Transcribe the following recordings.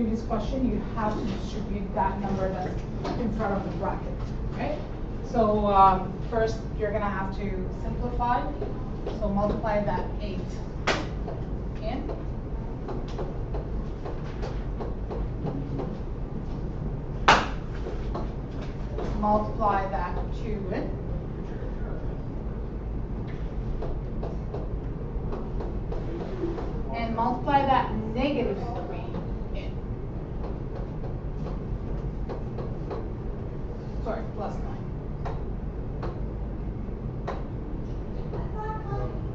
previous question, you have to distribute that number that's in front of the bracket, right? So first, you're gonna have to simplify. So multiply that 8 in. Multiply that 2 in. And multiply that negative 3 in. Sorry, plus 9.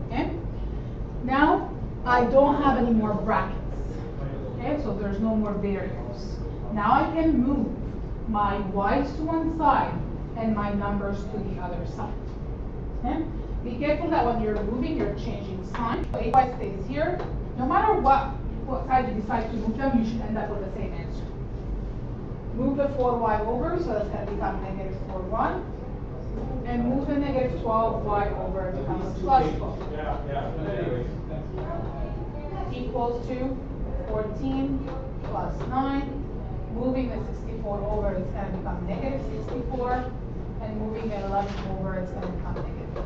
Okay? Now, I don't have any more brackets. Okay, so there's no more variables. Now I can move my y's to one side and my numbers to the other side. Okay? Be careful that when you're moving, you're changing sign. So 8y stays here. No matter what side you decide to move them, you should end up with the same answer. Move the 4y over, so that's going to become negative 4y. And move the negative 12y over, it becomes plus 12. Equals to 14 plus 9. Moving the 64 over, it's going to become negative 64. And moving the 11 over, it's going to become negative.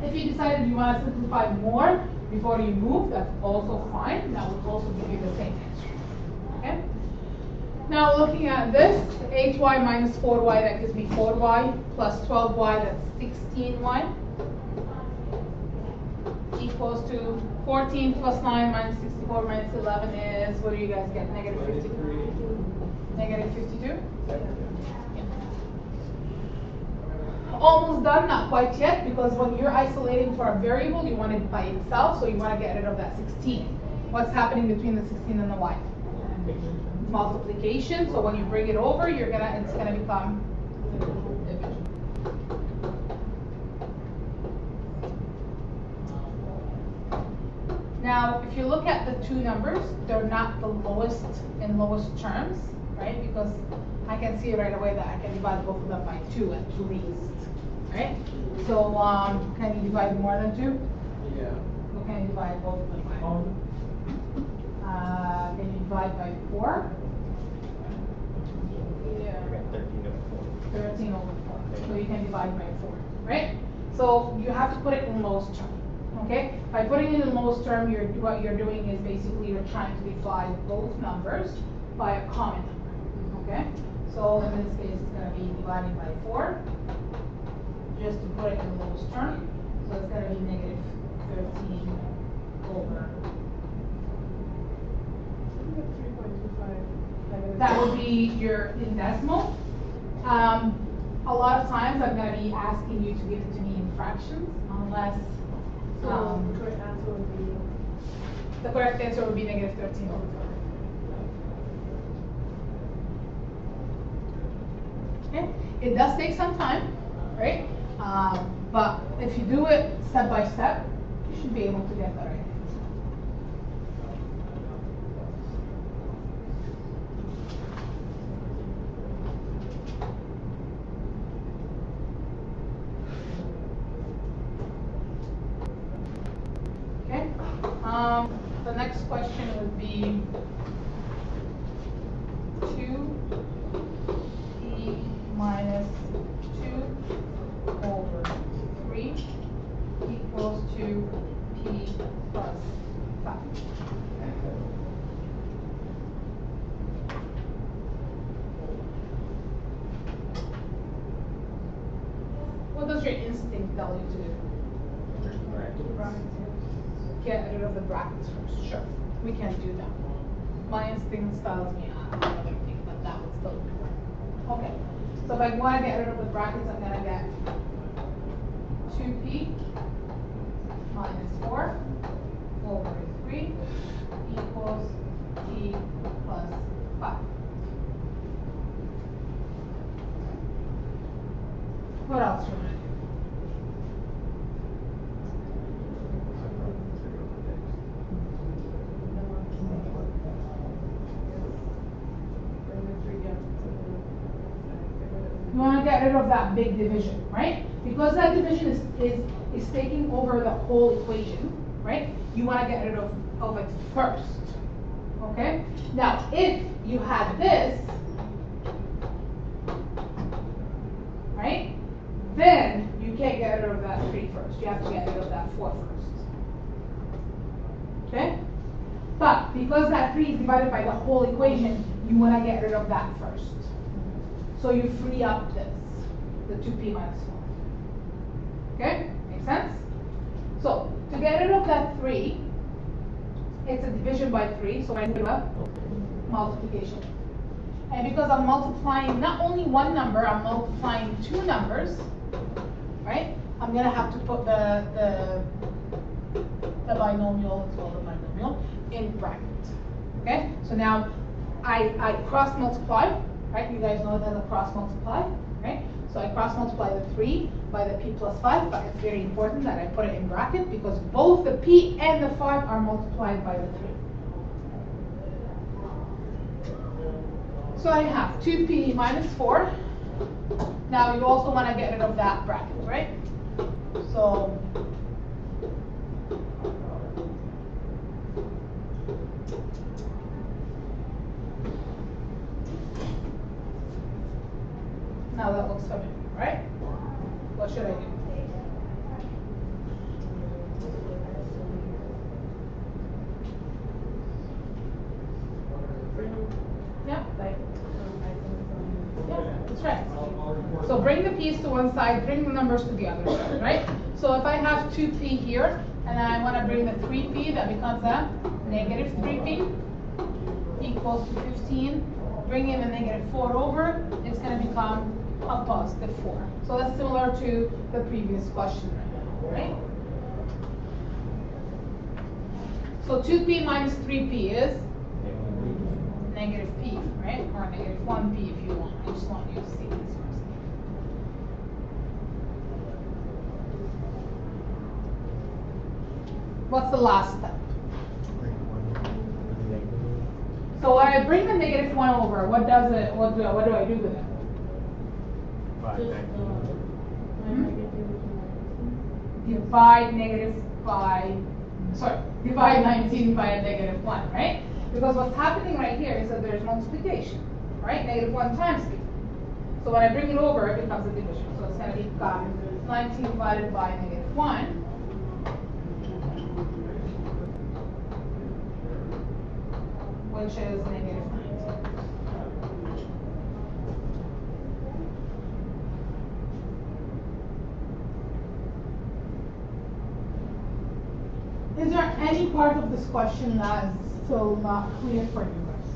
If you decided you want to simplify more before you move, that's also fine. That would also give you the same answer. Okay? Now looking at this, 8y minus 4y, that gives me 4y, plus 12y, that's 16y, equals to 14 plus 9 minus 64 minus 11 is, what do you guys get? Negative 52? Negative 52? Almost done, not quite yet, because when you're isolating for a variable, you want it by itself, so you want to get rid of that 16. What's happening between the 16 and the y? Multiplication. So when you bring it over, it's gonna become division. Now, if you look at the two numbers, they're not the lowest in lowest terms, right? Because I can see right away that I can divide both of them by 2 at least, right? So can you divide more than 2? Yeah. What can you divide both of them by? Can you divide by 4? Yeah. 13 over 4. 13 over 4. So you can divide by 4, right? So you have to put it in lowest term. Okay? By putting it in lowest term, what you're doing is basically you're trying to divide both numbers by a common number. Okay? So in this case, it's going to be dividing by 4, just to put it in lowest term. So it's going to be negative 13 over. That would be your in decimal. A lot of times I'm going to be asking you to give it to me in fractions, unless the correct answer would be negative 13 over 4. Okay, it does take some time, right? But if you do it step by step, you should be able to get that right. The next question would be 2p minus 2 over 3 equals to p plus 5. What does your instinct tell you to do? Get rid of the brackets first. Sure, we can do that. My instinct tells me another thing, but that would still be correct. Okay, so if I want to get rid of the brackets, I'm going to get 2p minus 4 over 3 equals p plus 5. What else do you want to do? You want to get rid of that big division, right? Because that division is taking over the whole equation, right? You want to get rid of it first, Okay? Now, if you had this, right? Then you can't get rid of that 3 first. You have to get rid of that 4 first. Okay? But because that 3 is divided by the whole equation, you want to get rid of that first. So you free up this, the 2p minus 4. Okay? Make sense? So, to get rid of that 3, it's a division by 3, so I do a multiplication. And because I'm multiplying not only one number, I'm multiplying 2 numbers, right? I'm going to have to put the binomial, it's called the binomial, in bracket. Okay? So now I cross multiply, right? You guys know it as a cross multiply, right? So I cross multiply the 3 by the p plus 5, but it's very important that I put it in bracket because both the p and the 5 are multiplied by the 3. So I have 2p minus 4. Now you also want to get rid of that bracket, right? So now that looks familiar, right? What should I do? Yeah, like, yeah, that's right. So bring the p's to one side, bring the numbers to the other side, right? So if I have 2p here, and then I want to bring the 3p, that becomes a negative 3p equals to 15. Bring in the negative 4 over, it's going to become a positive 4. So that's similar to the previous question right? So 2p minus 3p is negative p, right? Or negative 1p if you want. I just want you to see this first. What's the last step? So when I bring the negative 1 over, what do I do with it? Divide divide 19 by a negative 1, right? Because what's happening right here is that there's multiplication, right? Negative 1 times p. So when I bring it over, it becomes a division. So it's going to become 19 divided by negative 1. Which is negative 19. Is there any part of this question that is still not clear for you guys?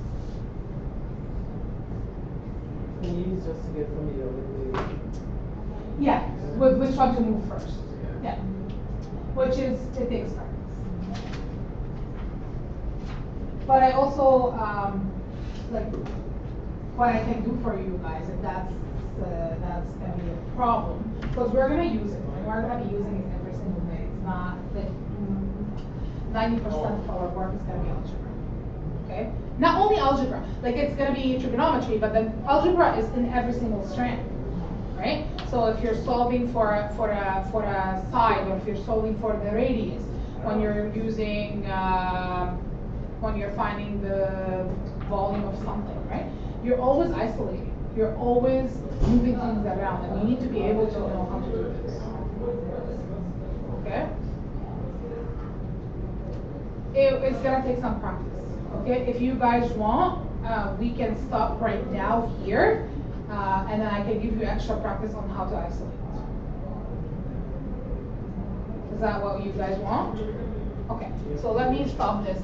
Can you use just to get familiar with the... Yeah, with which one to move first. Yeah. Which is, it takes practice. But I also, like, what I can do for you guys, if that's gonna be a problem, because we're gonna use it, and we're gonna be using it every single day. It's not like 90% of our work is gonna be algebra. Okay? Not only algebra, like it's gonna be trigonometry, but then algebra is in every single strand, right? So if you're solving for a side, or if you're solving for the radius, when you're using when you're finding the volume of something, right? You're always isolating. You're always moving things around, and you need to be able to know how to do this. Okay? It's gonna take some practice. Okay? If you guys want, we can stop right now here, and then I can give you extra practice on how to isolate. Is that what you guys want? Okay. So let me stop this.